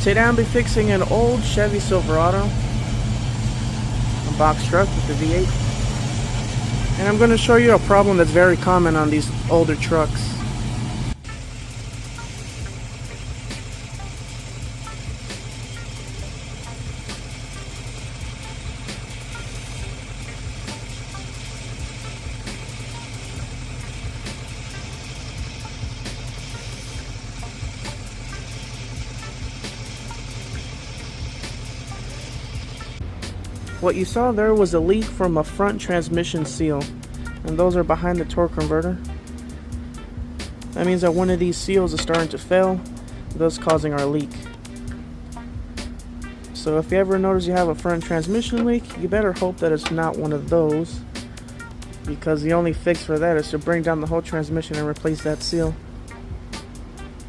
Today I'll be fixing an old Chevy Silverado, a box truck with the V8. And I'm going to show you a problem that's very common on these older trucks. What you saw there was a leak from a front transmission seal, and those are behind the torque converter. That means that one of these seals is starting to fail, thus causing our leak. So if you ever notice you have a front transmission leak, you better hope that it's not one of those, because the only fix for that is to bring down the whole transmission and replace that seal.